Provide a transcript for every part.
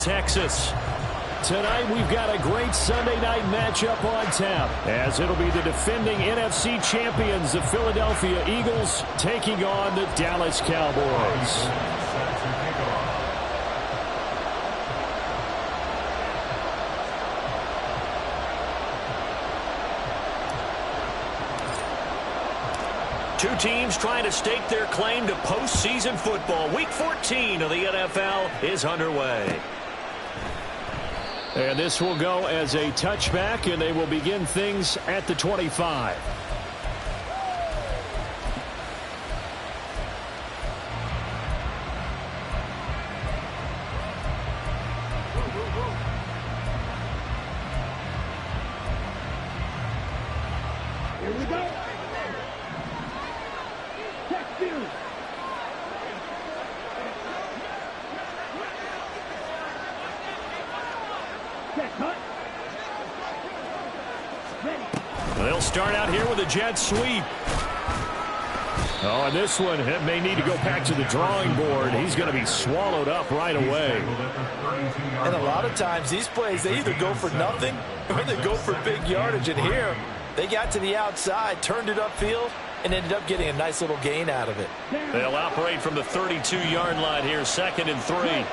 Texas. Tonight we've got a great Sunday night matchup on tap, as it'll be the defending NFC champions, the Philadelphia Eagles, taking on the Dallas Cowboys. Two teams trying to stake their claim to postseason football. Week 14 of the NFL is underway. And this will go as a touchback, and they will begin things at the 25. Here we go. They'll start out here with a jet sweep. Oh, and this one may need to go back to the drawing board. He's going to be swallowed up right away. And a lot of times these plays, they either go for nothing or they go for big yardage. And here, they got to the outside, turned it upfield, and ended up getting a nice little gain out of it. They'll operate from the 32-yard line here, 2nd and 3.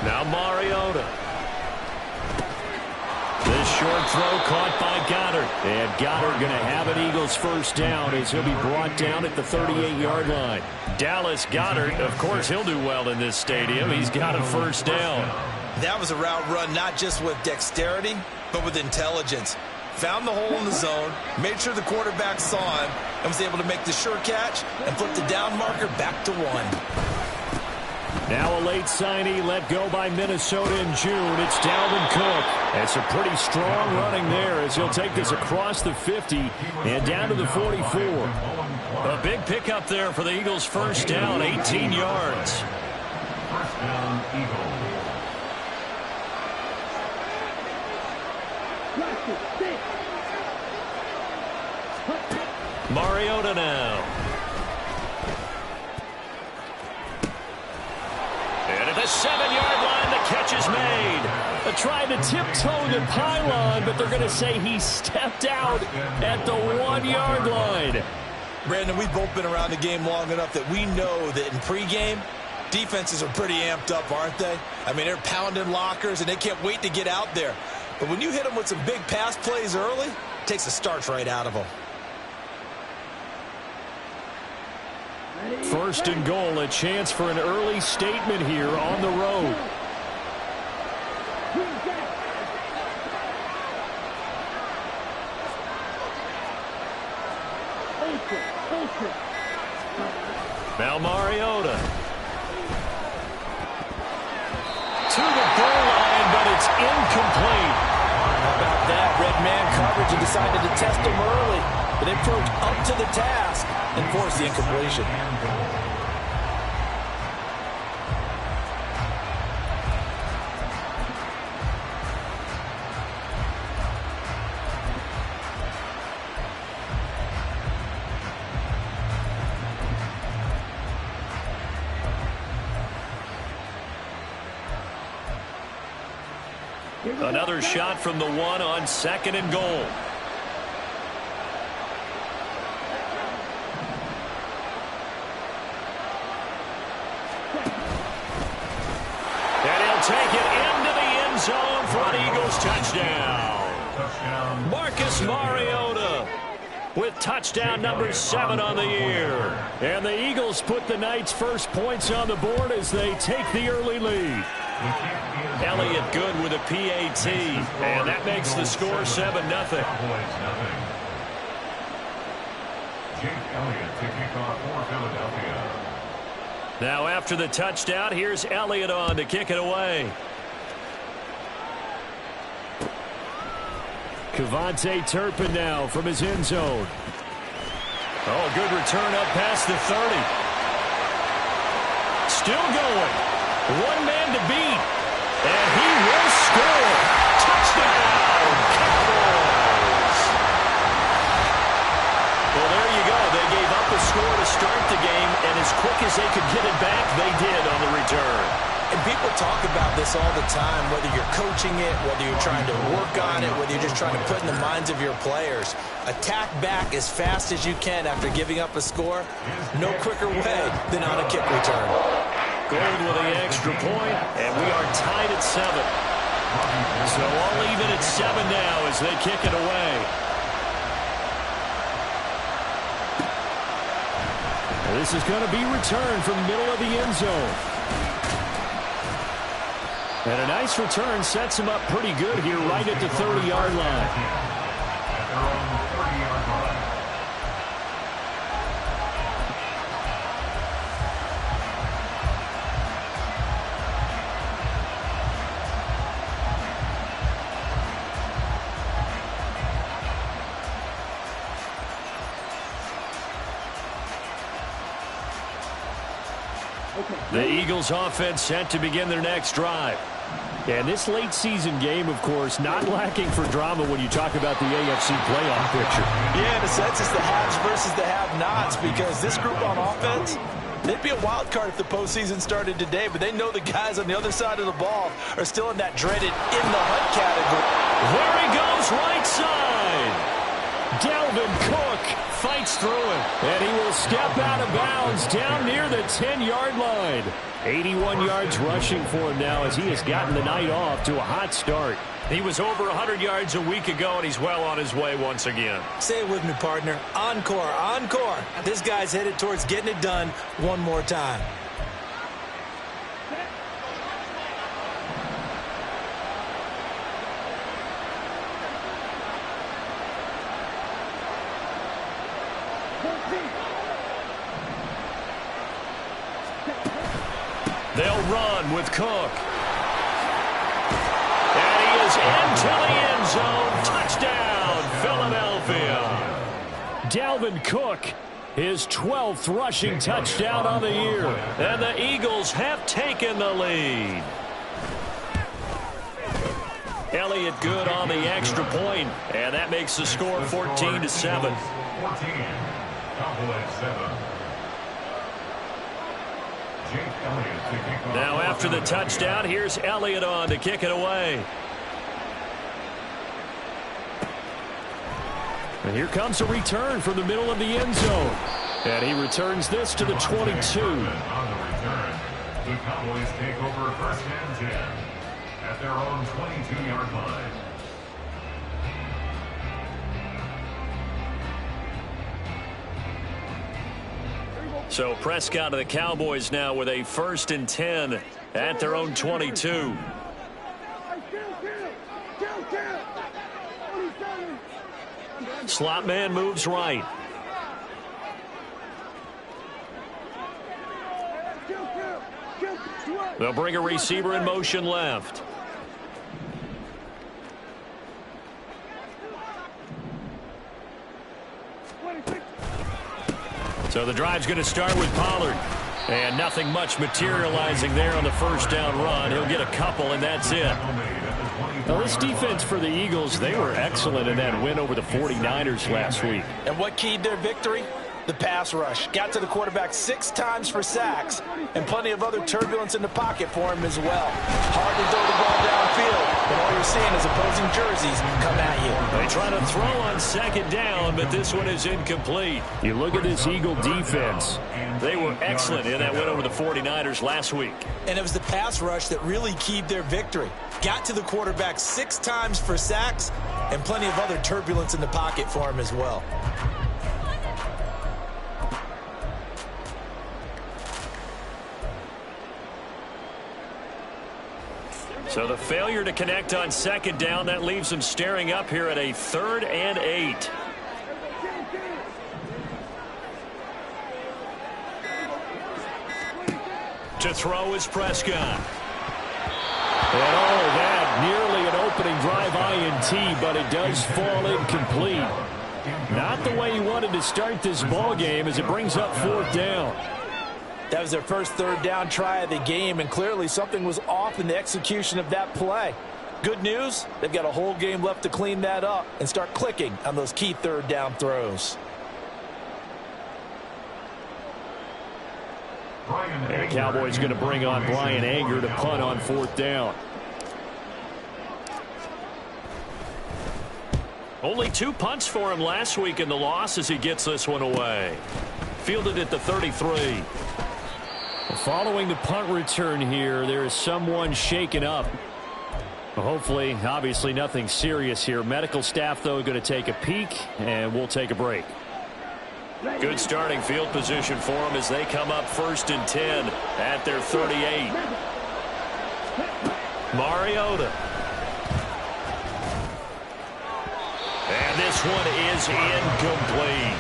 Now Mariota. This short throw caught by Goddard. And Goddard going to have an Eagles first down as he'll be brought down at the 38-yard line. Dallas Goddard, of course, he'll do well in this stadium. He's got a first down. That was a route run not just with dexterity, but with intelligence. Found the hole in the zone, made sure the quarterback saw him, and was able to make the sure catch and flip the down marker back to 1. Now a late signee let go by Minnesota in June. It's Dalvin Cook. That's a pretty strong running there as he'll take this across the 50 and down to the 44. A big pickup there for the Eagles' first down, 18 yards. First down, Eagles. Mariota now. And at the 7-yard line, the catch is made. They're trying to tiptoe the pylon, but they're going to say he stepped out at the 1-yard line. Brandon, we've both been around the game long enough that we know that in pregame, defenses are pretty amped up, aren't they? I mean, they're pounding lockers, and they can't wait to get out there. But when you hit them with some big pass plays early, it takes the starch right out of them. First and goal, a chance for an early statement here on the road. Now Mariota. To the goal line, but it's incomplete. How about that? Red man coverage and decided to test him early. But they approach up to the task and force the incompletion. Another shot from the 1 on 2nd and goal. Take it into the end zone for an Eagles touchdown. Marcus Mariota with touchdown number 7 on the year. And the Eagles put the Knights' first points on the board as they take the early lead. Elliott good with a PAT, and that makes the score 7-0. Jake Elliott to kick off for Philadelphia. Now after the touchdown, here's Elliott on to kick it away. Kevontae Turpin now from his end zone. Oh, good return up past the 30. still going. One man to beat. And he will score. Touchdown, Cowboys. Well, there you go. They gave up a score to start the game, and as quick as they could get it back, they did on the return. And people talk about this all the time, whether you're coaching it, whether you're trying to work on it, whether you're just trying to put in the minds of your players. Attack back as fast as you can after giving up a score. No quicker way than on a kick return. Gold with the extra point, and we are tied at 7. So all even at 7 now as they kick it away. This is going to be returned from the middle of the end zone. And a nice return sets him up pretty good here right at the 30-yard line. At their own 30-yard line. The Eagles offense set to begin their next drive. And this late season game, of course, not lacking for drama when you talk about the AFC playoff picture. Yeah, in a sense, it's the haves versus the have-nots, because this group on offense, they'd be a wild card if the postseason started today, but they know the guys on the other side of the ball are still in that dreaded in-the-hunt category. There he goes, right side. Dalvin Cook fights through it, and he will step out of bounds down near the 10-yard line. 81 yards rushing for him now as he has gotten the night off to a hot start. He was over 100 yards a week ago, and he's well on his way once again. Say it with me, partner. Encore, encore. This guy's headed towards getting it done one more time. They'll run with Cook. And he is into the end zone. Touchdown, Philadelphia. Dalvin Cook, his 12th rushing touchdown on the year. And the Eagles have taken the lead. Elliott good on the extra point, and that makes the score 14-7. 14. Cowboys 7. Now after the touchdown, here's Elliott on to kick it away. And here comes a return from the middle of the end zone. And he returns this to the 22. On the return, the Cowboys take over first and 10 at their own 22-yard line. So Prescott of the Cowboys now with a 1st and 10 at their own 22. Slot man moves right. They'll bring a receiver in motion left. So the drive's going to start with Pollard. And nothing much materializing there on the first down run. He'll get a couple, and that's it. Now, this defense for the Eagles, they were excellent in that win over the 49ers last week. And what keyed their victory? The pass rush. Got to the quarterback 6 times for sacks, and plenty of other turbulence in the pocket for him as well. Hard to throw the ball downfield, and all you're seeing is opposing jerseys come at you. They try to throw on 2nd down, but this one is incomplete. You look at this Eagle defense. They were excellent in that win over the 49ers last week. And it was the pass rush that really keyed their victory. Got to the quarterback 6 times for sacks, and plenty of other turbulence in the pocket for him as well. So the failure to connect on 2nd down, that leaves them staring up here at a 3rd and 8. To throw is Prescott. And all of that, nearly an opening drive INT, but it does fall incomplete. Not the way he wanted to start this ball game as it brings up 4th down. That was their first third down try of the game, and clearly something was off in the execution of that play. Good news, they've got a whole game left to clean that up and start clicking on those key third down throws. And the Cowboys going to bring on Brian Anger to punt on fourth down. Only 2 punts for him last week in the loss as he gets this one away. Fielded at the 33. Following the punt return here, there is someone shaken up. Hopefully, obviously nothing serious here. Medical staff, though, going to take a peek, and we'll take a break. Good starting field position for them as they come up 1st and 10 at their 38. Mariota. And this one is incomplete.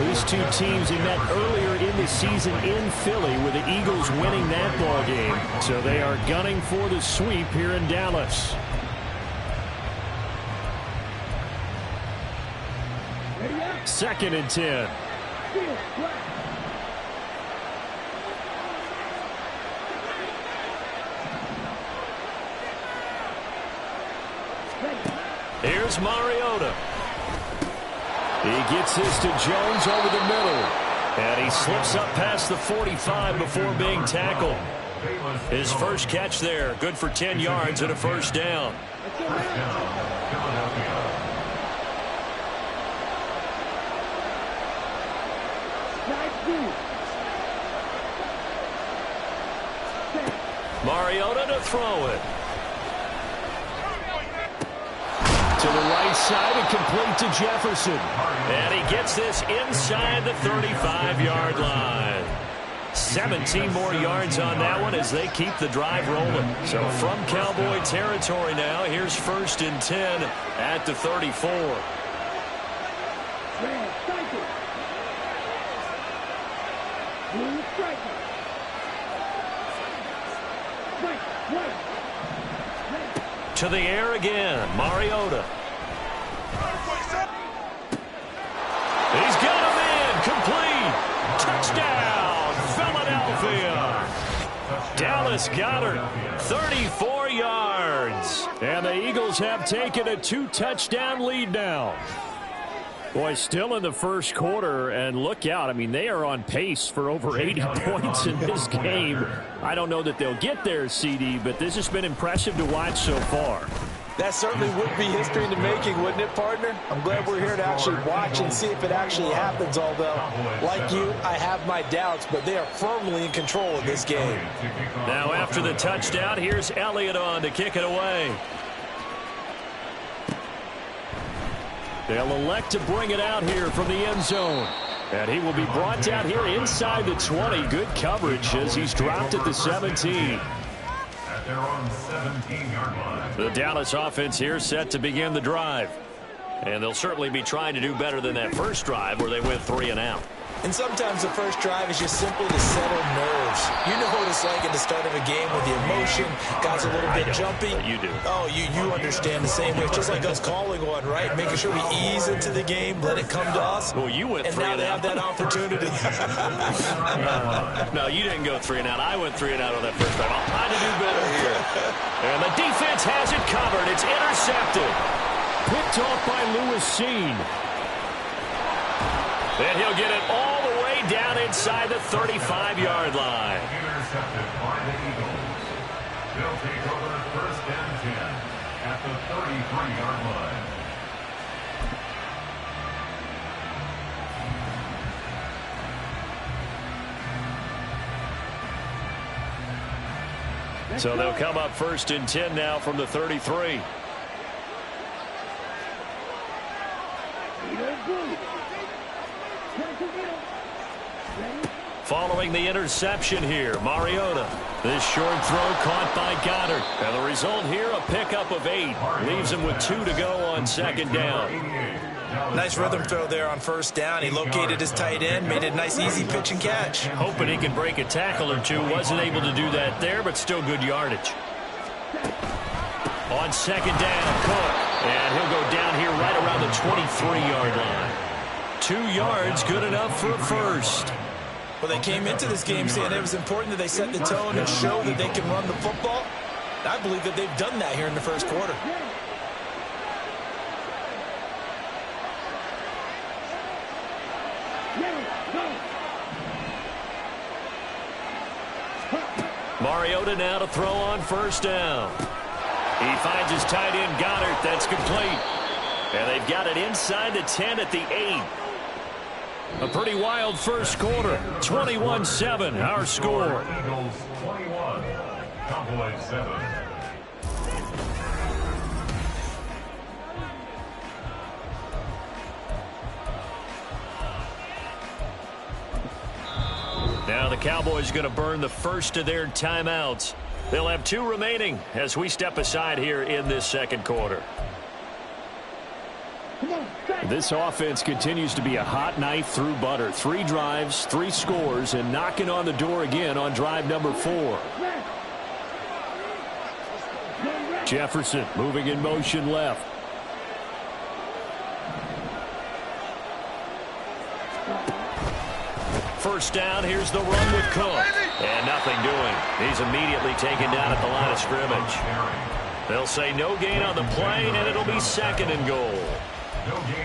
These two teams, they met earlier in the season in Philly with the Eagles winning that ball game. So they are gunning for the sweep here in Dallas. Second and 10. Here's Mariota. He gets this to Jones over the middle. And he slips up past the 45 before being tackled. His first catch there, good for 10 yards and a first down. Mariota to throw it. To the right side and complete to Jefferson. And he gets this inside the 35-yard line. 17 more yards on that one as they keep the drive rolling. So from Cowboy territory now, here's 1st and 10 at the 34. To the air again, Mariota. He's got him in, complete. Touchdown, Philadelphia. Dallas Goedert, 34 yards. And the Eagles have taken a 2-touchdown lead now. Boy, still in the first quarter, and look out. I mean, they are on pace for over 80 points in this game. I don't know that they'll get there, CD, but this has been impressive to watch so far. That certainly would be history in the making, wouldn't it, partner? I'm glad we're here to actually watch and see if it actually happens, although, like you, I have my doubts, but they are firmly in control of this game. Now, after the touchdown, here's Elliott on to kick it away. They'll elect to bring it out here from the end zone. And he will be brought down here inside the 20. Good coverage as he's dropped at the 17. At their own 17-yard line. The Dallas offense here set to begin the drive. And they'll certainly be trying to do better than that first drive where they went 3 and out. And sometimes the first drive is just simply to settle nerves. You know what it's like at the start of a game with the emotion. Guys a little bit jumpy. You do. Oh, you understand the same way. It's just like us calling one, right? Making sure we ease into the game, let it come to us. Well, you went 3 and out. And now they have that opportunity. No, you didn't go 3 and out. I went 3 and out on that first drive. I'll try to do better here. And the defense has it covered. It's intercepted. Picked off by Lewis Seen. And he'll get it all the way down inside the 35-yard line. Intercepted by the Eagles. They'll take over 1st and 10 at the 33-yard line. So they'll come up 1st and 10 now from the 33. Following the interception here, Mariota. This short throw caught by Goddard. And the result here, a pickup of 8. Leaves him with 2 to go on 2nd down. Nice rhythm throw there on 1st down. He located his tight end, made it a nice easy pitch and catch. Hoping he could break a tackle or two. Wasn't able to do that there, but still good yardage. On 2nd down, Cook. And he'll go down here right around the 23-yard line. 2 yards, good enough for a first. Well, they came into this game saying it was important that they set the tone and show that they can run the football. I believe that they've done that here in the first quarter. Mariota now to throw on first down. He finds his tight end, Goddard. That's complete. And they've got it inside the 10 at the 8. A pretty wild first quarter. 21-7, our score. Eagles 21, Cowboys 7. Now the Cowboys going to burn the first of their timeouts. They'll have 2 remaining as we step aside here in this second quarter. This offense continues to be a hot knife through butter. 3 drives, 3 scores, and knocking on the door again on drive number 4. Jefferson moving in motion left. First down, here's the run with Cook. And nothing doing. He's immediately taken down at the line of scrimmage. They'll say no gain on the play, and it'll be 2nd and goal.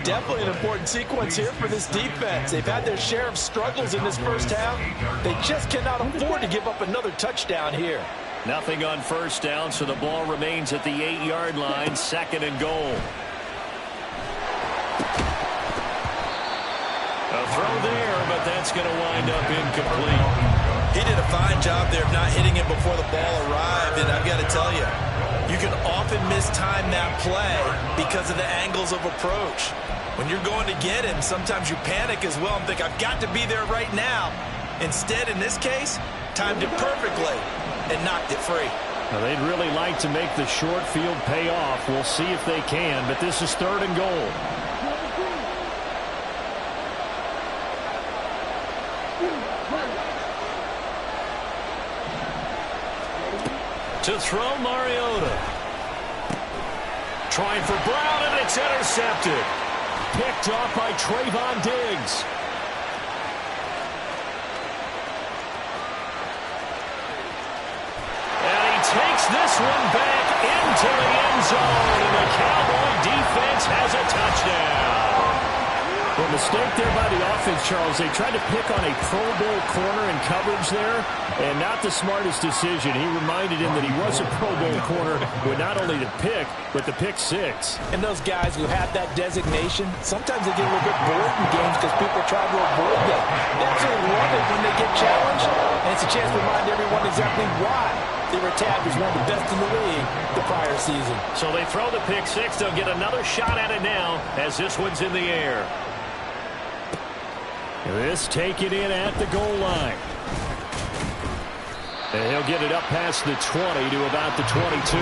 Definitely an important sequence here for this defense. They've had their share of struggles in this first half. They just cannot afford to give up another touchdown here. Nothing on first down, so the ball remains at the 8-yard line, 2nd and goal. A throw there, but that's going to wind up incomplete. He did a fine job there of not hitting it before the ball arrived, and I've got to tell you, you can often mistime that play because of the angles of approach. When you're going to get him, sometimes you panic as well and think, I've got to be there right now. Instead, in this case, timed it perfectly and knocked it free. Now, they'd really like to make the short field pay off. We'll see if they can, but this is 3rd and goal. To throw, Mariota. Trying for Brown, and it's intercepted. Picked off by Trayvon Diggs. And he takes this one back into the end zone, and the Cowboy defense has a touchdown. Well, mistake there by the offense, Charles. They tried to pick on a Pro Bowl corner in coverage there, and not the smartest decision. He reminded him that he was a Pro Bowl corner with not only the pick, but the pick 6. And those guys who have that designation, sometimes they get a little bit bored in games because people try to avoid them. They absolutely love it when they get challenged, and it's a chance to remind everyone exactly why they were tagged as one of the best in the league the prior season. So they throw the pick 6. They'll get another shot at it now as this one's in the air. This taken in at the goal line. And he'll get it up past the 20 to about the 22.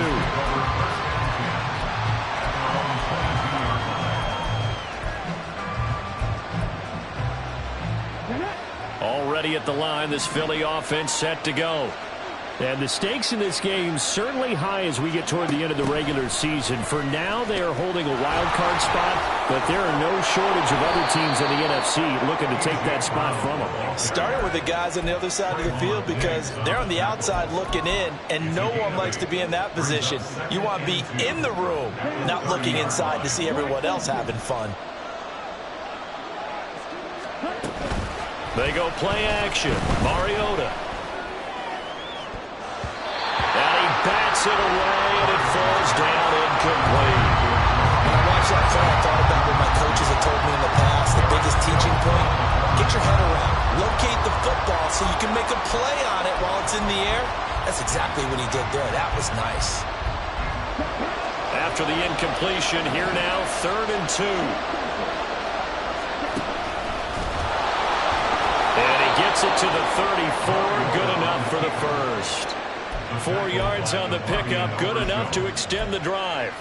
Already at the line, this Philly offense set to go. And the stakes in this game certainly high as we get toward the end of the regular season. For now, they are holding a wild card spot, but there are no shortage of other teams in the NFC looking to take that spot from them. Starting with the guys on the other side of the field because they're on the outside looking in, and no one likes to be in that position. You want to be in the room, not looking inside to see everyone else having fun. They go play action. Mariota. And he bats it away, and it falls down incomplete. When I watched that play, I thought about what my coaches have told me in the past. The biggest teaching point, get your head around. Locate the football so you can make a play on it while it's in the air. That's exactly what he did there. That was nice. After the incompletion, here now, 3rd and 2. And he gets it to the 34, good enough for the first. 4 yards on the pickup, good enough to extend the drive.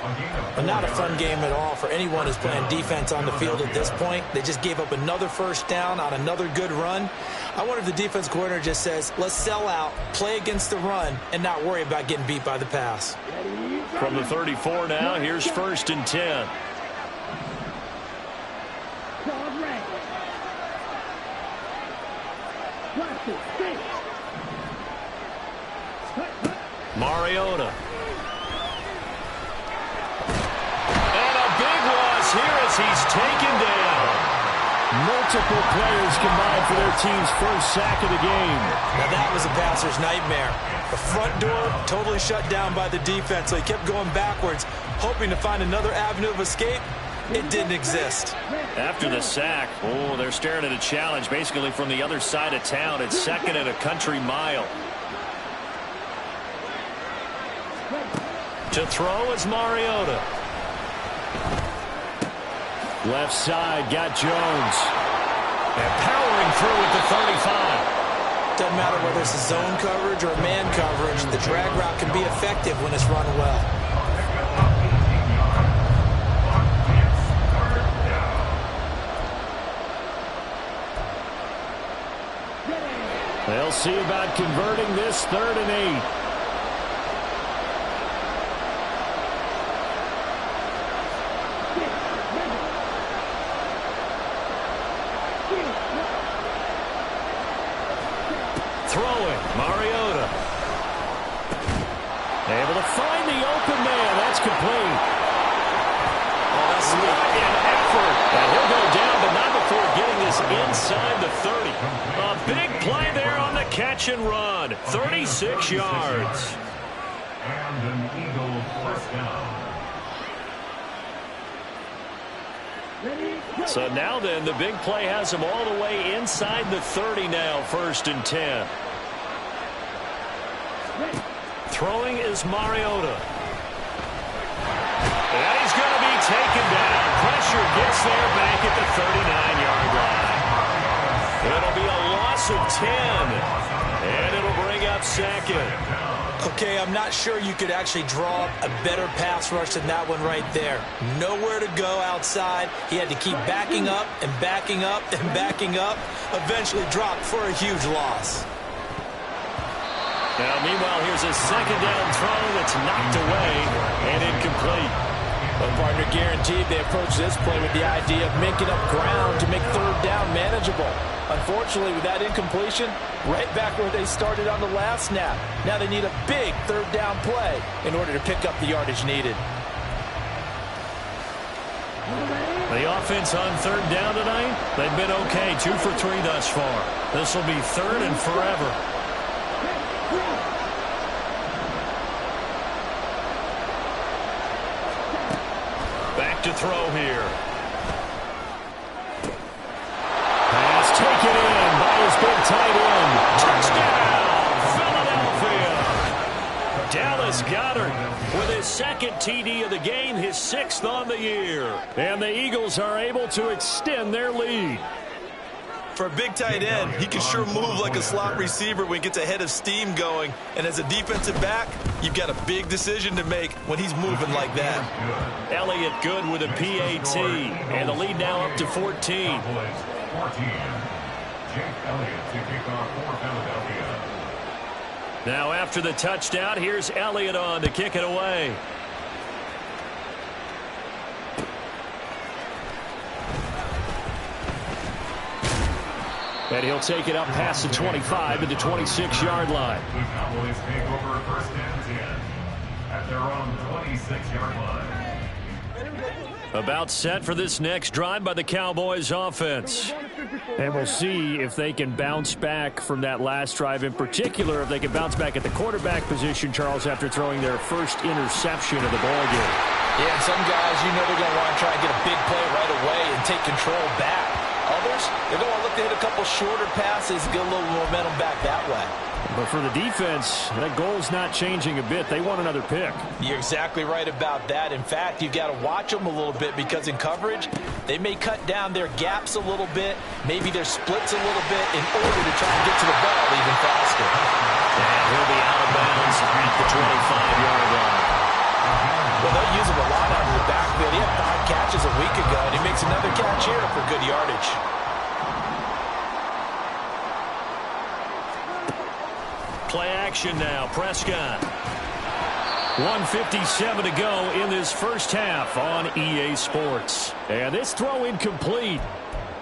But not a fun game at all for anyone who's playing defense on the field at this point. They just gave up another first down on another good run. I wonder if the defense coordinator just says, let's sell out, play against the run, and not worry about getting beat by the pass. From the 34 now, here's 1st and 10. Mariota. And a big loss here as he's taken down. Multiple players combined for their team's first sack of the game. Now that was a passer's nightmare. The front door totally shut down by the defense, so he kept going backwards, hoping to find another avenue of escape. It didn't exist. After the sack, they're staring at a challenge basically from the other side of town. It's second and a country mile. To throw is Mariota. Left side, got Jones. And powering through at the 35. Doesn't matter whether it's a zone coverage or a man coverage, the drag route can be effective when it's run well. They'll see about converting this 3rd and 8. Throwing, Mariota. Able to find the open man. That's complete. Oh, that's what an effort. And he'll go down, but not before getting this inside the 30. A big play there on the catch and run. 36 yards. And an Eagle first down. So now then, the big play has him all the way inside the 30 now, 1st and 10. Throwing is Mariota. And he's going to be taken down. Pressure gets there back at the 39-yard line. It'll be a loss of 10. And it'll bring up 2nd. Okay, I'm not sure you could actually draw a better pass rush than that one right there. Nowhere to go outside. He had to keep backing up and backing up and backing up. Eventually dropped for a huge loss. Now, meanwhile, here's a 2nd down throw that's knocked away and incomplete. Well, partner, guaranteed they approach this play with the idea of making up ground to make 3rd down manageable. Unfortunately, with that incompletion, right back where they started on the last snap. Now they need a big 3rd down play in order to pick up the yardage needed. The offense on 3rd down tonight, they've been okay. 2 for 3 thus far. This will be 3rd and forever. Back to throw here. Pass taken in by his big tight end. Touchdown, Philadelphia. Dallas Goedert with his 2nd TD of the game, his 6th on the year. And the Eagles are able to extend their lead. For a big tight end, he can sure move like a slot receiver when he gets a head of steam going. And as a defensive back, you've got a big decision to make when he's moving like that. Elliott good with a PAT. And the lead now up to 14. 14. Jake Elliott to kick off for Philadelphia. Now after the touchdown, here's Elliott on to kick it away. And he'll take it up past the 25 to the 26-yard line. The Cowboys take over 1st and 10 at their own 26-yard line. About set for this next drive by the Cowboys offense. And we'll see if they can bounce back from that last drive. In particular, if they can bounce back at the quarterback position, Charles, after throwing their first interception of the ballgame. Yeah, and some guys, you know they're going to want to try and get a big play right away and take control back. Others, they're going to look to hit a couple shorter passes, get a little momentum back that way. But for the defense, that goal's not changing a bit. They want another pick. You're exactly right about that. In fact, you've got to watch them a little bit because in coverage, they may cut down their gaps a little bit, maybe their splits a little bit in order to try and get to the ball even faster. And he'll be out of bounds at the 25-yard line. Well, they'll use him a lot out of the backfield. He had 5 catches a week ago, and he makes another catch here for good yardage. Play action now. Prescott. 1:57 to go in this first half on EA Sports. And this throw incomplete.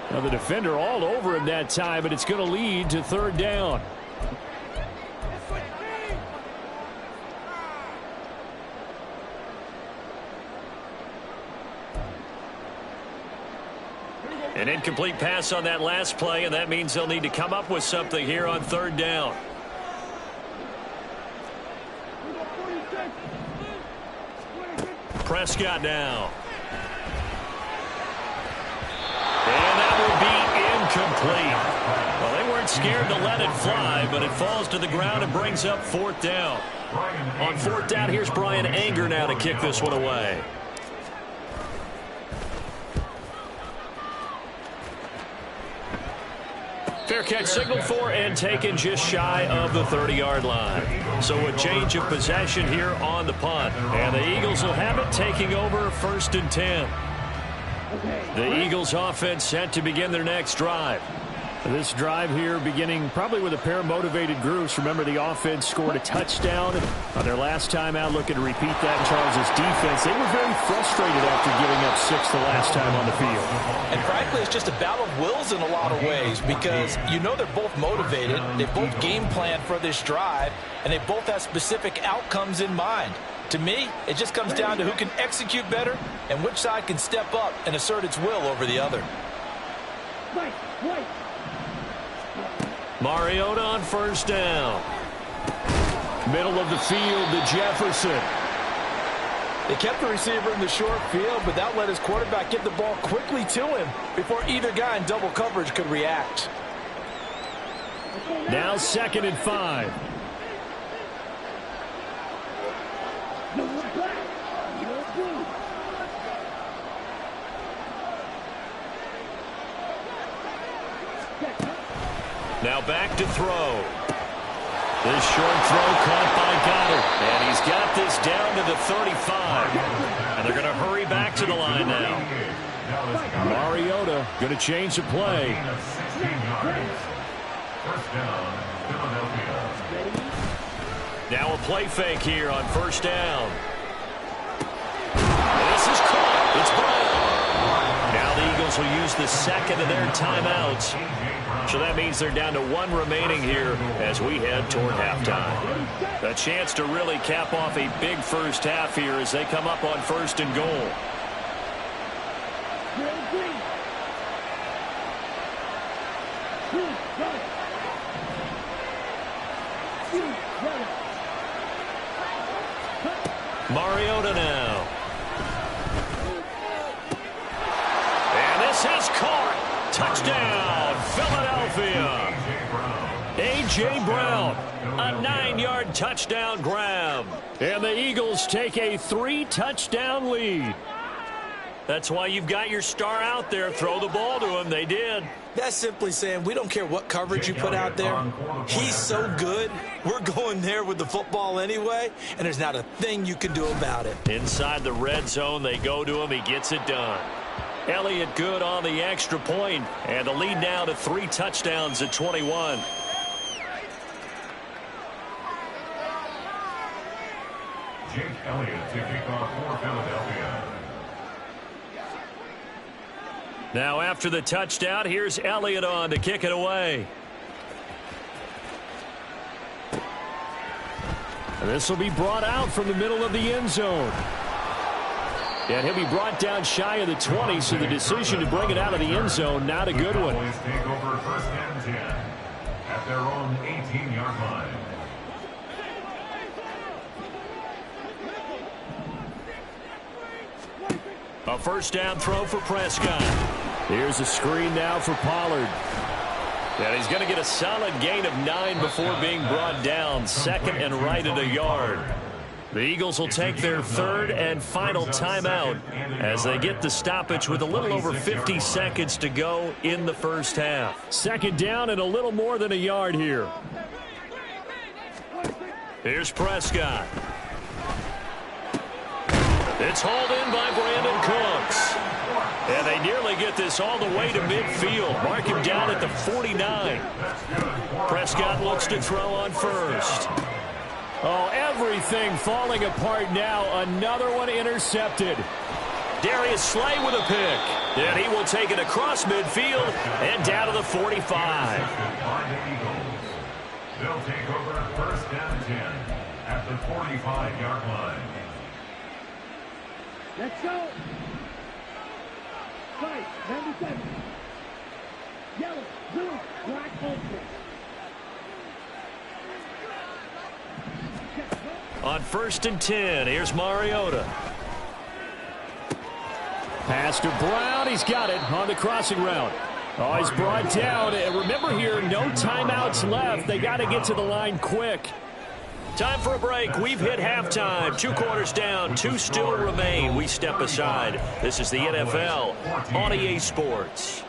Now the defender all over him that time, but it's going to lead to 3rd down. An incomplete pass on that last play, and that means they'll need to come up with something here on third down. Prescott now. And that will be incomplete. Well, they weren't scared to let it fly, but it falls to the ground and brings up fourth down. On fourth down, here's Brian Anger now to kick this one away. Fair catch signaled for and taken just shy of the 30-yard line. So a change of possession here on the punt. And the Eagles will have it, taking over 1st and 10. The Eagles offense set to begin their next drive. This drive here beginning probably with a pair of motivated groups. Remember, the offense scored a touchdown on their last time out, looking to repeat that in Charles' defense. They were very frustrated after giving up 6 the last time on the field. And frankly, it's just a battle of wills in a lot of ways because you know they're both motivated. They both game planned for this drive, and they both have specific outcomes in mind. To me, it just comes down to who can execute better and which side can step up and assert its will over the other. Mariota on first down. Middle of the field to Jefferson. They kept the receiver in the short field, but that let his quarterback get the ball quickly to him before either guy in double coverage could react. Now 2nd and 5. Now back to throw. This short throw caught by Goddard. And he's got this down to the 35. And they're going to hurry back to the line now. Mariota going to change the play. Now a play fake here on first down. This is caught. It's Brown. Now the Eagles will use the second of their timeouts. So that means they're down to 1 remaining here as we head toward halftime. A chance to really cap off a big first half here as they come up on 1st and goal. Mariota now. And this is caught. Touchdown, Philadelphia. A.J. Brown, a 9-yard touchdown grab. And the Eagles take a 3-touchdown lead. That's why you've got your star out there. Throw the ball to him. They did. That's simply saying we don't care what coverage you put out there. He's so good. We're going there with the football anyway, and there's not a thing you can do about it. Inside the red zone, they go to him. He gets it done. Elliott good on the extra point, and the lead now to 3 touchdowns at 21. Jake Elliott to kick off for Philadelphia. Now after the touchdown, here's Elliott on to kick it away. And this will be brought out from the middle of the end zone. And he'll be brought down shy of the 20, so the decision to bring it out of the end zone, not a good one. Cowboys take over 1st and 10 at their own 18-yard line. A first down throw for Prescott. Here's a screen now for Pollard. And he's going to get a solid gain of 9 before being brought down. 2nd and right at a yard. The Eagles will take their 3rd and final timeout as they get the stoppage with a little over 50 seconds to go in the first half. 2nd down and a little more than a yard here. Here's Prescott. It's hauled in by Brandon Cooks. And they nearly get this all the way to midfield. Mark him down at the 49. Prescott looks to throw on first. Oh, everything falling apart now. Another one intercepted. Darius Slay with a pick. And he will take it across midfield and down to the 45. They'll take over 1st and 10 at the 45-yard line. Let's go. 5, 97. Yellow, blue, black, ultra. On 1st and 10, here's Mariota. Pass to Brown. He's got it on the crossing route. Oh, he's brought down. And remember here, no timeouts left. They got to get to the line quick. Time for a break. We've hit halftime. 2 quarters down. 2 still remain. We step aside. This is the NFL on EA Sports.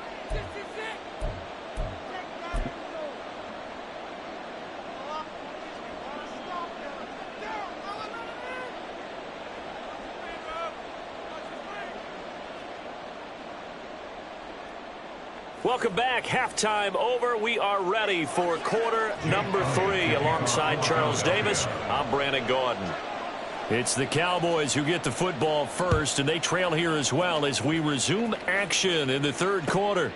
Welcome back. Halftime over. We are ready for quarter number 3. Alongside Charles Davis, I'm Brandon Gaudin. It's the Cowboys who get the football first, and they trail here as well as we resume action in the 3rd quarter.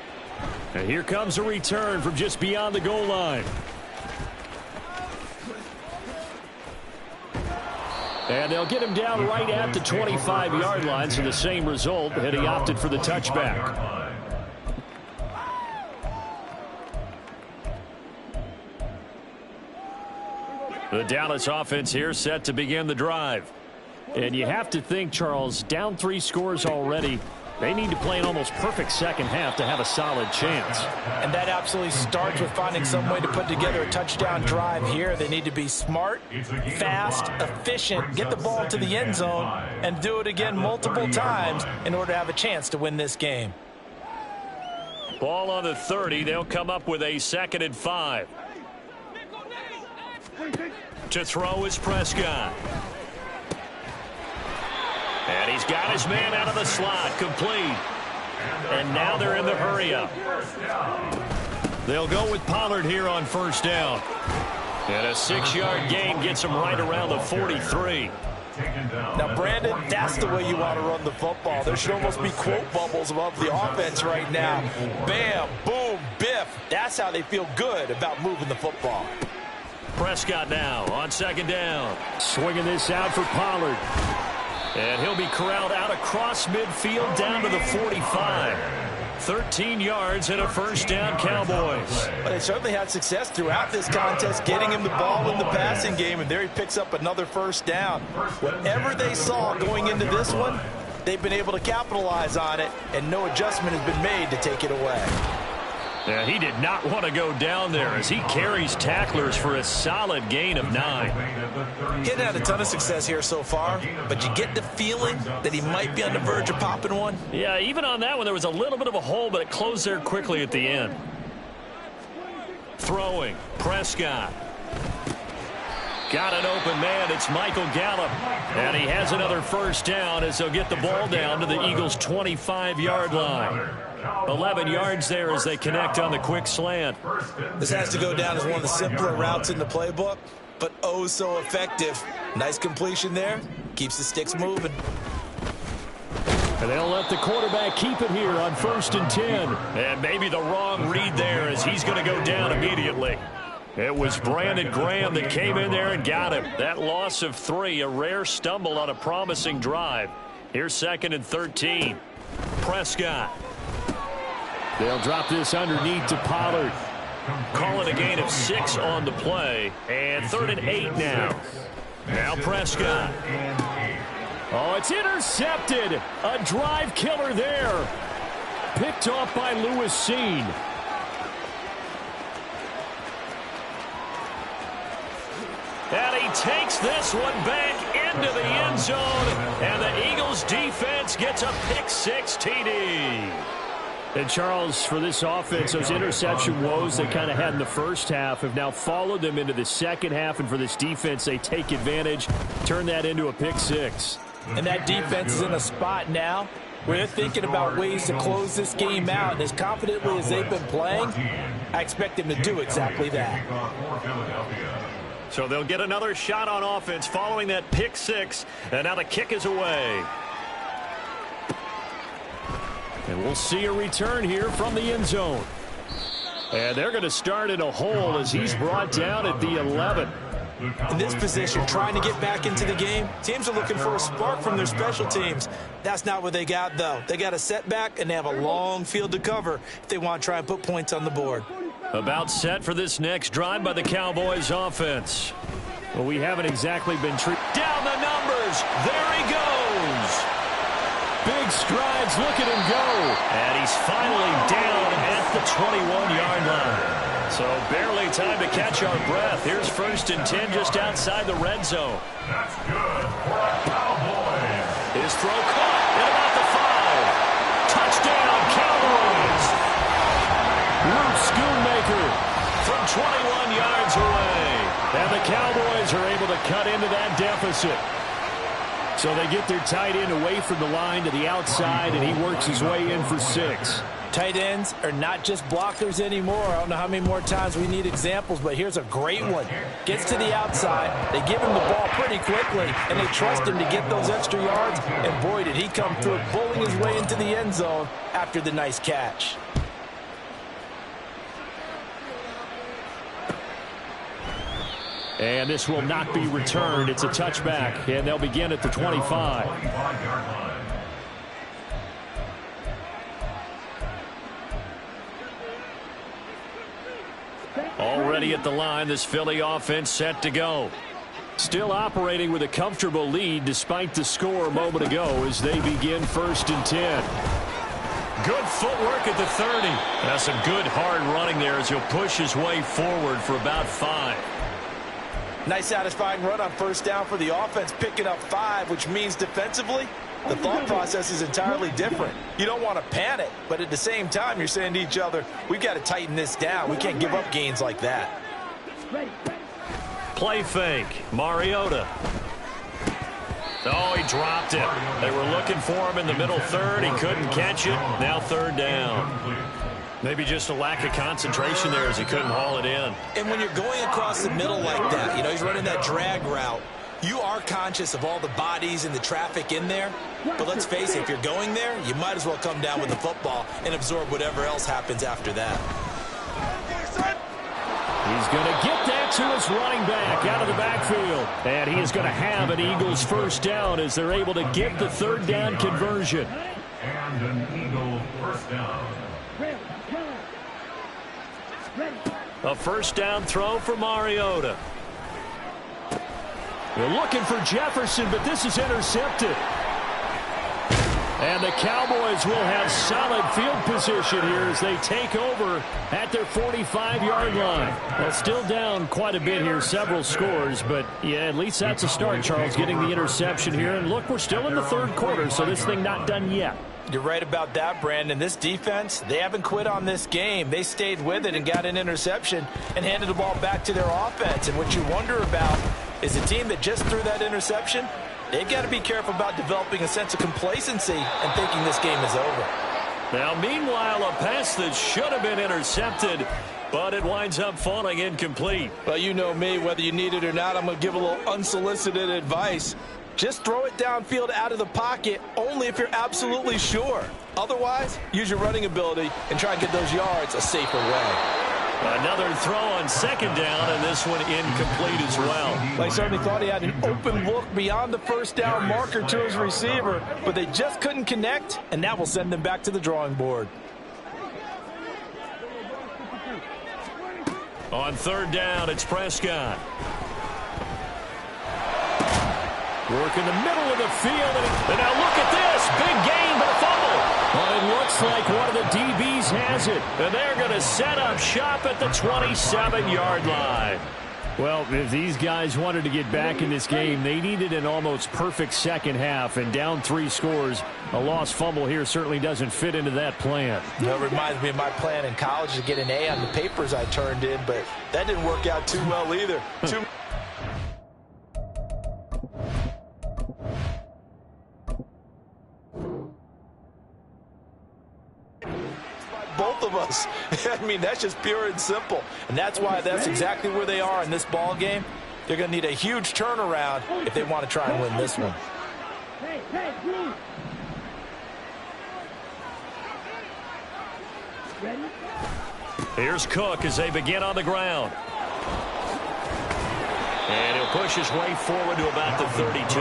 And here comes a return from just beyond the goal line. And they'll get him down right at the 25-yard line, so the same result, and he opted for the touchback. The Dallas offense here set to begin the drive. And you have to think, Charles, down 3 scores already. They need to play an almost perfect second half to have a solid chance. And that absolutely starts with finding some way to put together a touchdown drive here. They need to be smart, fast, efficient, get the ball to the end zone, and do it again multiple times in order to have a chance to win this game. Ball on the 30. They'll come up with a 2nd and 5. To throw is Prescott. And he's got his man out of the slot, complete. And now they're in the hurry-up. They'll go with Pollard here on 1st down. And a 6-yard gain gets him right around the 43. Now, Brandon, that's the way you want to run the football. There should almost be quote bubbles above the offense right now. Bam, boom, biff. That's how they feel good about moving the football. Prescott now on 2nd down. Swinging this out for Pollard. And he'll be corralled out across midfield down to the 45. 13 yards and a 1st down, Cowboys. But they certainly had success throughout this contest, getting him the ball in the passing game, and there he picks up another 1st down. Whatever they saw going into this one, they've been able to capitalize on it, and no adjustment has been made to take it away. Yeah, he did not want to go down there as he carries tacklers for a solid gain of 9. He hadn't had a ton of success here so far, but you get the feeling that he might be on the verge of popping one. Yeah, even on that one, there was a little bit of a hole, but it closed there quickly at the end. Throwing, Prescott. Got an open man. It's Michael Gallup. And he has another 1st down as they'll get the ball down to the Eagles' 25-yard line. 11 yards there as they connect on the quick slant. This has to go down as one of the simpler routes in the playbook, but oh so effective. Nice completion there. Keeps the sticks moving. And they'll let the quarterback keep it here on 1st and 10. And maybe the wrong read there as he's going to go down immediately. It was Brandon Graham that came in there and got him. That loss of 3, a rare stumble on a promising drive. Here's 2nd and 13. Prescott. They'll drop this underneath to Pollard. Call it a gain of 6 on the play. And 3rd and 8 now. Now Prescott. Oh, it's intercepted. A drive killer there. Picked off by Lewis Seen. And he takes this one back into the end zone. And the Eagles defense gets a pick-6 TD. And, Charles, for this offense, those interception woes they kind of had in the first half have now followed them into the second half. And for this defense, they take advantage, turn that into a pick-6. And that defense is in a spot now where they're thinking about ways to close this game out. And as confidently as they've been playing, I expect them to do exactly that. So they'll get another shot on offense following that pick-6. And now the kick is away. And we'll see a return here from the end zone. And they're going to start in a hole as he's brought down at the 11. In this position, trying to get back into the game, teams are looking for a spark from their special teams. That's not what they got, though. They got a setback, and they have a long field to cover if they want to try and put points on the board. About set for this next drive by the Cowboys offense. Well, we haven't exactly been treated. Down the numbers. There he goes. Big strides. Look at him go. And he's finally down at the 21-yard line. So barely time to catch our breath. Here's 1st and 10 just outside the red zone. That's good for a Cowboys. His throw caught at about the 5. Touchdown, Cowboys. Luke Schoonmaker from 21 yards away. And the Cowboys are able to cut into that deficit. So they get their tight end away from the line to the outside, and he works his way in for 6. Tight ends are not just blockers anymore. I don't know how many more times we need examples, but here's a great one. Gets to the outside. They give him the ball pretty quickly, and they trust him to get those extra yards. And boy, did he come through, bowling his way into the end zone after the nice catch. And this will not be returned. It's a touchback, and they'll begin at the 25. Already at the line, this Philly offense set to go. Still operating with a comfortable lead despite the score a moment ago as they begin 1st and 10. Good footwork at the 30. That's some good hard running there as he'll push his way forward for about 5. Nice satisfying run on 1st down for the offense, picking up 5, which means defensively, the thought process is entirely different. You don't want to panic, but at the same time, you're saying to each other, we've got to tighten this down. We can't give up gains like that. Play fake. Mariota. Oh, he dropped it. They were looking for him in the middle 3rd. He couldn't catch it. Now 3rd down. Maybe just a lack of concentration there as he couldn't haul it in. And when you're going across the middle like that, you know, he's running that drag route, you are conscious of all the bodies and the traffic in there. But let's face it, if you're going there, you might as well come down with the football and absorb whatever else happens after that. He's going to get that to his running back out of the backfield. And he is going to have an Eagles 1st down as they're able to get the 3rd down conversion. And an Eagle 1st down. A 1st down throw for Mariota. They're looking for Jefferson, but this is intercepted. And the Cowboys will have solid field position here as they take over at their 45-yard line. Well, still down quite a bit here, several scores, but yeah, at least that's a start, Charles, getting the interception here. And look, we're still in the 3rd quarter, so this thing not done yet. You're right about that, Brandon. This defense, they haven't quit on this game. They stayed with it and got an interception and handed the ball back to their offense. And what you wonder about is a team that just threw that interception, they've got to be careful about developing a sense of complacency and thinking this game is over. Now, meanwhile, a pass that should have been intercepted, but it winds up falling incomplete. Well, you know me, whether you need it or not, I'm going to give a little unsolicited advice. Just throw it downfield out of the pocket only if you're absolutely sure. Otherwise, use your running ability and try and get those yards a safer way. Another throw on 2nd down, and this one incomplete as well. They certainly thought he had an open look beyond the 1st down marker to his receiver, but they just couldn't connect, and that will send them back to the drawing board. On 3rd down, it's Prescott. Work in the middle of the field, and now look at this. Big gain, but a fumble. Well, it looks like one of the DBs has it, and they're going to set up shop at the 27-yard line. Well, if these guys wanted to get back in this game, they needed an almost perfect second half, and down 3 scores. A lost fumble here certainly doesn't fit into that plan. That reminds me of my plan in college to get an A on the papers I turned in, but that didn't work out too well either. Both of us. I mean, that's just pure and simple. And that's why that's exactly where they are in this ball game. They're going to need a huge turnaround if they want to try and win this one. Here's Cook as they begin on the ground. And he'll push his way forward to about the 32.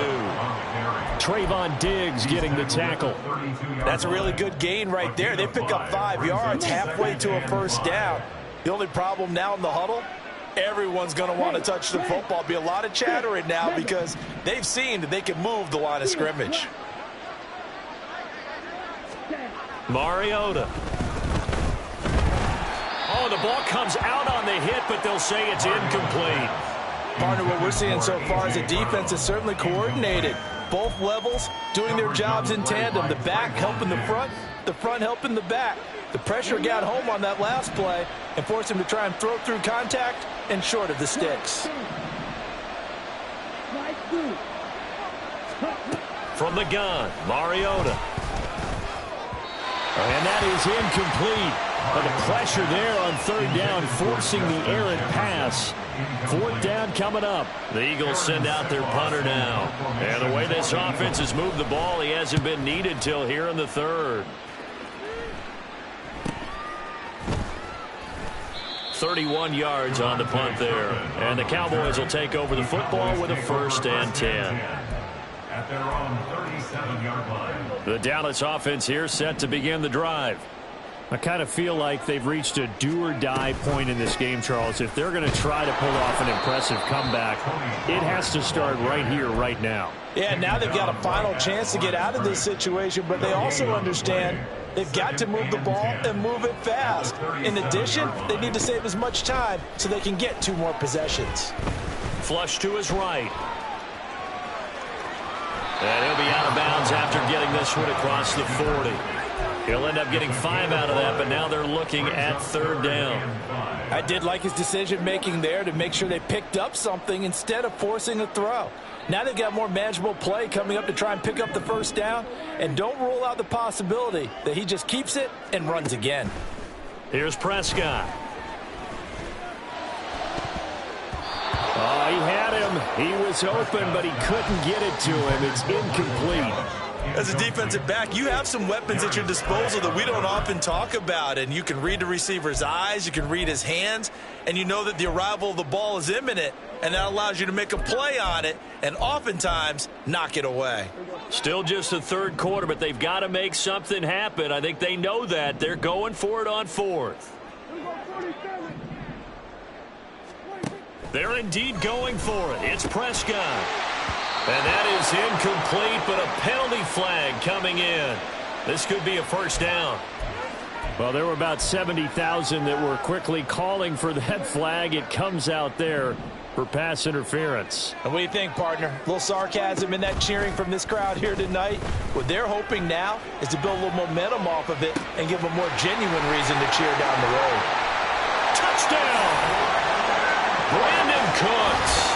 Trayvon Diggs getting the tackle. That's a really good gain right there. They pick up 5 yards halfway to a first down. The only problem now in the huddle, everyone's going to want to touch the football. Be a lot of chatter right now because they've seen that they can move the line of scrimmage. Mariota. Oh, the ball comes out on the hit, but they'll say it's incomplete. Partner, what we're seeing so far is a defense is certainly coordinated. Both levels doing their jobs in tandem. The back helping the front helping the back. The pressure got home on that last play and forced him to try and throw through contact and short of the sticks. From the gun, Mariota. And that is incomplete. But the pressure there on third down, forcing the errant pass. Fourth down coming up. The Eagles send out their punter now. And the way this offense has moved the ball, he hasn't been needed till here in the third. 31 yards on the punt there. And the Cowboys will take over the football with a 1st and 10. At their own 37-yard line. The Dallas offense here set to begin the drive. I kind of feel like they've reached a do-or-die point in this game, Charles. If they're going to try to pull off an impressive comeback, it has to start right here, right now. Yeah, now they've got a final chance to get out of this situation, but they also understand they've got to move the ball and move it fast. In addition, they need to save as much time so they can get 2 more possessions. Flush to his right. And he'll be out of bounds after getting this one across the 40. He'll end up getting 5 out of that, but now they're looking at third down. I did like his decision-making there to make sure they picked up something instead of forcing a throw. Now they've got more manageable play coming up to try and pick up the first down, and don't rule out the possibility that he just keeps it and runs again. Here's Prescott. Oh, he had him. He was open, but he couldn't get it to him. It's incomplete. As a defensive back, you have some weapons at your disposal that we don't often talk about, and you can read the receiver's eyes, you can read his hands, and you know that the arrival of the ball is imminent, and that allows you to make a play on it and oftentimes knock it away. Still just the third quarter, but they've got to make something happen. I think they know that. They're going for it on 4th. They're indeed going for it. It's Prescott. And that is incomplete, but a penalty flag coming in. This could be a first down. Well, there were about 70,000 that were quickly calling for that flag. It comes out there for pass interference. And what do you think, partner? A little sarcasm in that cheering from this crowd here tonight. What they're hoping now is to build a little momentum off of it and give them a more genuine reason to cheer down the road. Touchdown! Brandon Cooks.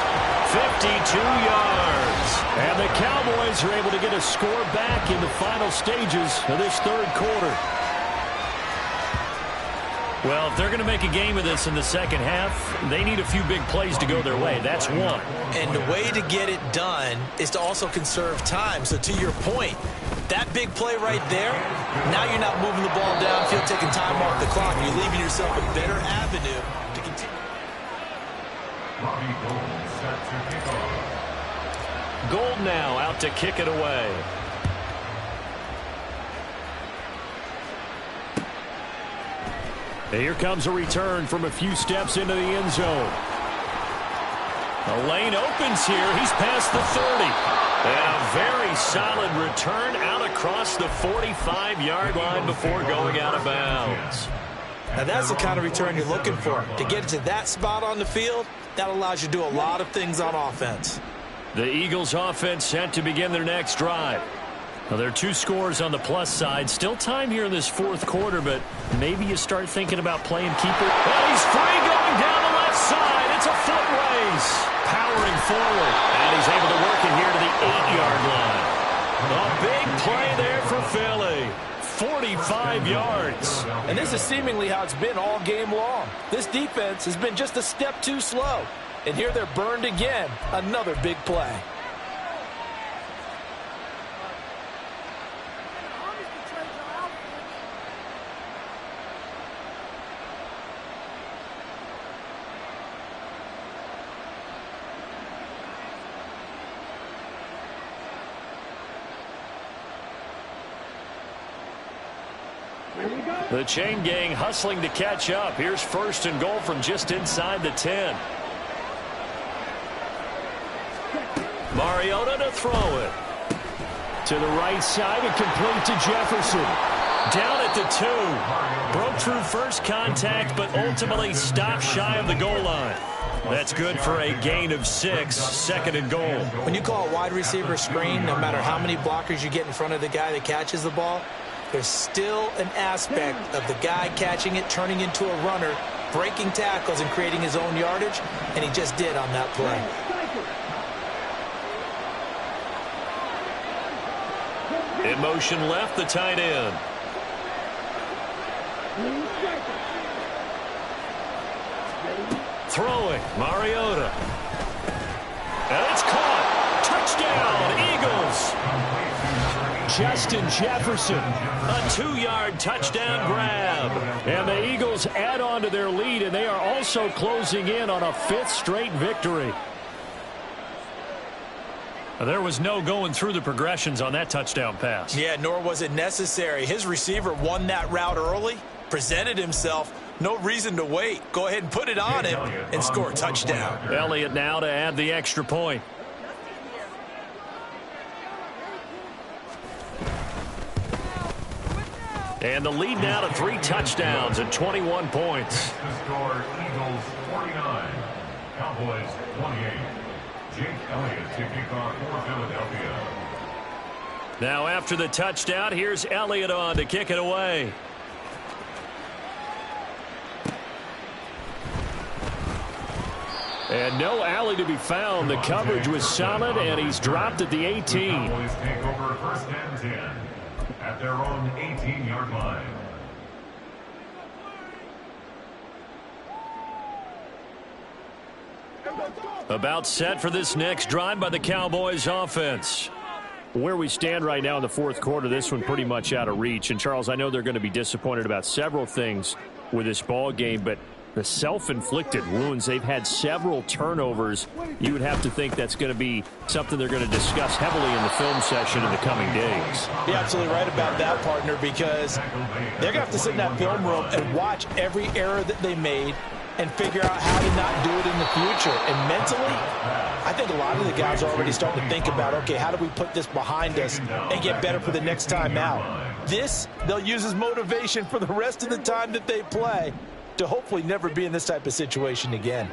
52 yards. And the Cowboys are able to get a score back in the final stages of this third quarter. Well, if they're going to make a game of this in the second half, they need a few big plays to go their way. That's one. And the way to get it done is to also conserve time. So to your point, that big play right there, now you're not moving the ball downfield, taking time off the clock. You're leaving yourself a better avenue to continue. Gold now out to kick it away. Here comes a return from a few steps into the end zone. The lane opens here. He's past the 30. And a very solid return out across the 45-yard line before going out of bounds. Now that's the kind of return you're looking for. To get to that spot on the field, that allows you to do a lot of things on offense. The Eagles offense set to begin their next drive. Well, there are 2 scores on the plus side. Still time here in this fourth quarter, but maybe you start thinking about playing keeper. Well, he's free going down the left side. It's a foot race. Powering forward. And he's able to work it here to the 8-yard line. A big play there for Philly. 45 yards. And this is seemingly how it's been all game long. This defense has been just a step too slow. And here they're burned again. Another big play. The chain gang hustling to catch up. Here's 1st and goal from just inside the 10. Mariota to throw it. To the right side and complete to Jefferson. Down at the 2. Broke through first contact, but ultimately stopped shy of the goal line. That's good for a gain of 6, 2nd and goal. When you call a wide receiver screen, no matter how many blockers you get in front of the guy that catches the ball, there's still an aspect of the guy catching it, turning into a runner, breaking tackles and creating his own yardage, and he just did on that play. In motion left, the tight end. Throwing, Mariota. And it's caught. Touchdown, Eagles. Justin Jefferson, a 2-yard touchdown grab. And the Eagles add on to their lead, and they are also closing in on a 5th straight victory. There was no going through the progressions on that touchdown pass. Yeah, nor was it necessary. His receiver won that route early, presented himself. No reason to wait. Go ahead and put it on him and score a touchdown. Elliott now to add the extra point. And the lead now to 3 touchdowns and 21 points. The score, Eagles 49, Cowboys 28. Jake Elliott to kick off for Philadelphia. Now after the touchdown, here's Elliott on to kick it away. And no alley to be found. The coverage was solid, and he's dropped at the 18. The Cowboys take over 1st and 10 at their own 18-yard line. About set for this next drive by the Cowboys offense. Where we stand right now in the 4th quarter, this one pretty much out of reach. And, Charles, I know they're going to be disappointed about several things with this ball game, but the self-inflicted wounds, they've had several turnovers. You would have to think that's going to be something they're going to discuss heavily in the film session in the coming days. You're absolutely right about that, partner, because they're going to have to sit in that film room and watch every error that they made and figure out how to not do it in the future. And mentally, I think a lot of the guys are already starting to think about, okay, how do we put this behind us and get better for the next time out? This, they'll use as motivation for the rest of the time that they play to hopefully never be in this type of situation again.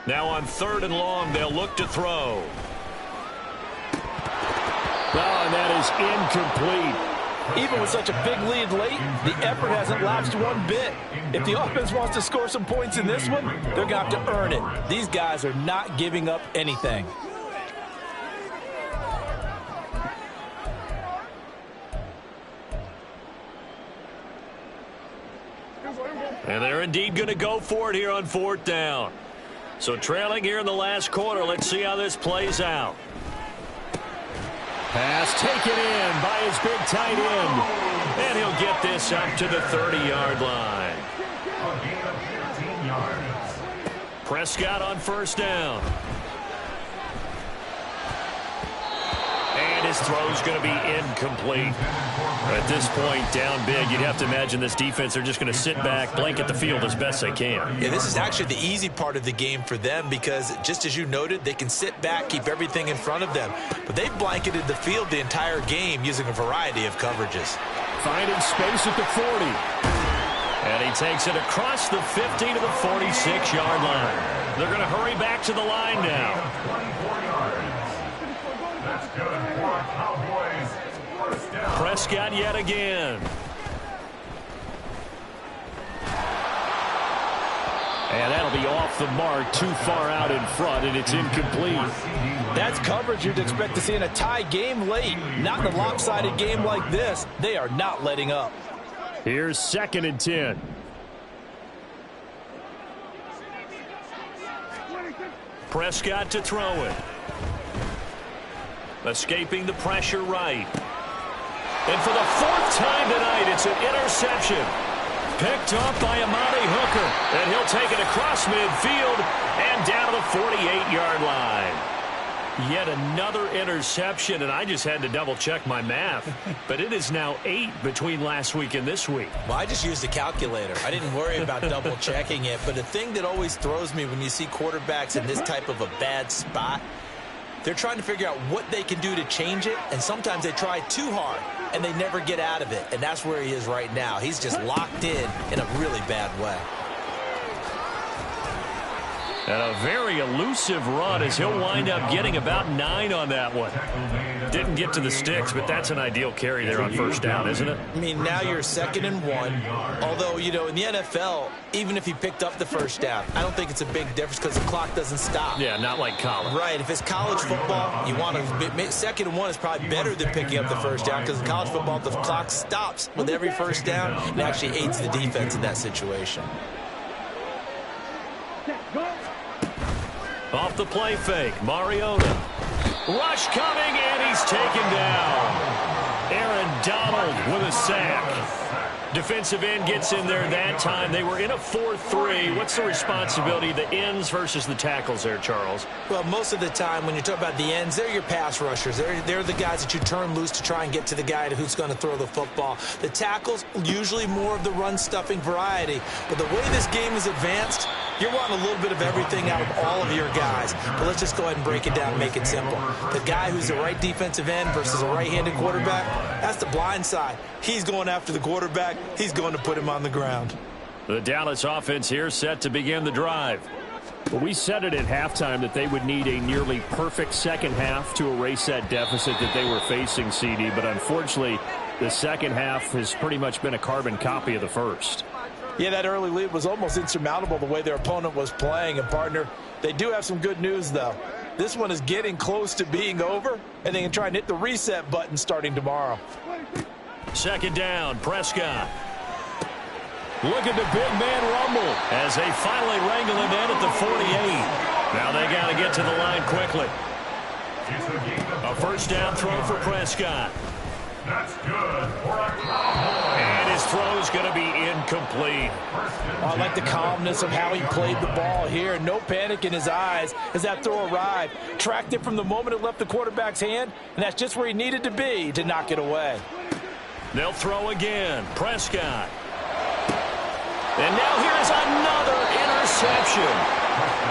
Now on 3rd and long, they'll look to throw. Oh, and that is incomplete. Even with such a big lead late, the effort hasn't lapsed one bit. If the offense wants to score some points in this one, they're going to have to earn it. These guys are not giving up anything. And they're indeed going to go for it here on 4th down. So trailing here in the last quarter. Let's see how this plays out. Pass taken in by his big tight end. And he'll get this up to the 30-yard line. A gain of 15 yards. Prescott on 1st down. And his throw's going to be incomplete. At this point, down big, you'd have to imagine this defense are just going to sit back, blanket the field as best they can. Yeah, this is actually the easy part of the game for them because, just as you noted, they can sit back, keep everything in front of them. But they've blanketed the field the entire game using a variety of coverages. Finding space at the 40. And he takes it across the 50 to the 46-yard line. They're going to hurry back to the line now. 24 yards. That's good for Cowboys. 1st down. Prescott yet again. And that'll be off the mark, too far out in front, and it's incomplete. That's coverage you'd expect to see in a tie game late. Not in a lopsided game like this. They are not letting up. Here's 2nd and 10. Prescott to throw it. Escaping the pressure right. And for the 4th time tonight, it's an interception. Picked off by Amani Hooker. And he'll take it across midfield and down to the 48-yard line. Yet another interception, and I just had to double-check my math. But it is now 8 between last week and this week. Well, I just used a calculator. I didn't worry about double-checking it. But the thing that always throws me when you see quarterbacks in this type of a bad spot, they're trying to figure out what they can do to change it, and sometimes they try too hard, and they never get out of it. And that's where he is right now. He's just locked in a really bad way. And a very elusive run as he'll wind up getting about 9 on that one. Didn't get to the sticks, but that's an ideal carry there on first down, isn't it? I mean, now you're 2nd and 1. Although, you know, in the NFL, even if he picked up the first down, I don't think it's a big difference because the clock doesn't stop. Yeah, not like college. Right. If it's college football, you want to 2nd and 1 is probably better than picking up the first down because in college football, the clock stops with every first down and actually aids the defense in that situation. Off the play fake, Mariota. Rush coming, and he's taken down. Aaron Donald with a sack. Defensive end gets in there that time. They were in a 4-3. What's the responsibility of the ends versus the tackles there, Charles? Well, most of the time when you talk about the ends, they're your pass rushers. They're the guys that you turn loose to try and get to the guy who's going to throw the football. The tackles, usually more of the run-stuffing variety. But the way this game is advanced, you're wanting a little bit of everything out of all of your guys. But let's just go ahead and break it down and make it simple. The guy who's the right defensive end versus a right-handed quarterback, that's the blind side. He's going after the quarterback. He's going to put him on the ground. The Dallas offense here set to begin the drive. Well, we said it at halftime that they would need a nearly perfect second half to erase that deficit that they were facing, CD. But unfortunately, the second half has pretty much been a carbon copy of the first. Yeah, that early lead was almost insurmountable the way their opponent was playing. And, partner, they do have some good news, though. This one is getting close to being over, and they can try and hit the reset button starting tomorrow. Second down, Prescott. Look at the big man rumble as they finally wrangle him in at the 48. Now they got to get to the line quickly. A first down throw for Prescott. That's good for a Cowboy. And his throw's going to be incomplete. I like the calmness of how he played the ball here. No panic in his eyes as that throw arrived. Tracked it from the moment it left the quarterback's hand, and that's just where he needed to be to knock it away. They'll throw again. Prescott. And now here's another interception.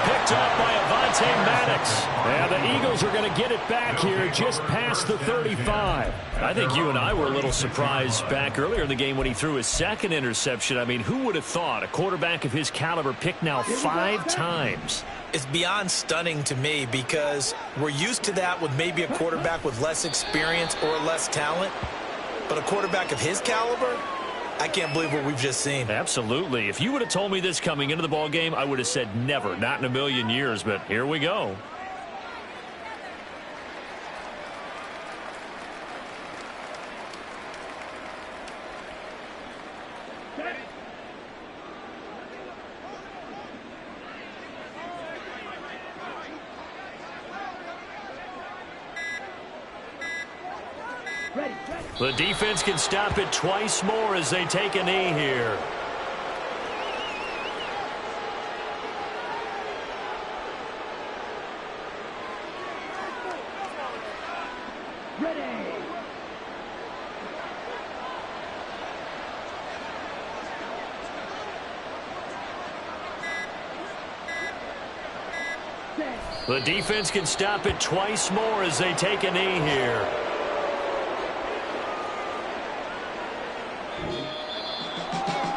Picked up by Avonte Maddox. And the Eagles are going to get it back here just past the 35. I think you and I were a little surprised back earlier in the game when he threw his second interception. I mean, who would have thought a quarterback of his caliber picked now 5 times? It's beyond stunning to me because we're used to that with maybe a quarterback with less experience or less talent. But a quarterback of his caliber, I can't believe what we've just seen. Absolutely. If you would have told me this coming into the ball game, I would have said never, not in a million years. But here we go. The defense can stop it twice more as they take a knee here. The defense can stop it twice more as they take a knee here.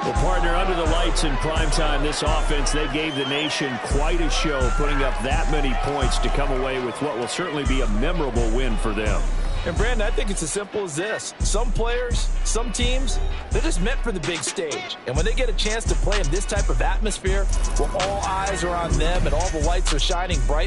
Well, partner, under the lights in primetime, this offense, they gave the nation quite a show, putting up that many points to come away with what will certainly be a memorable win for them. And, Brandon, I think it's as simple as this. Some players, some teams, they're just meant for the big stage. And when they get a chance to play in this type of atmosphere where all eyes are on them and all the lights are shining bright,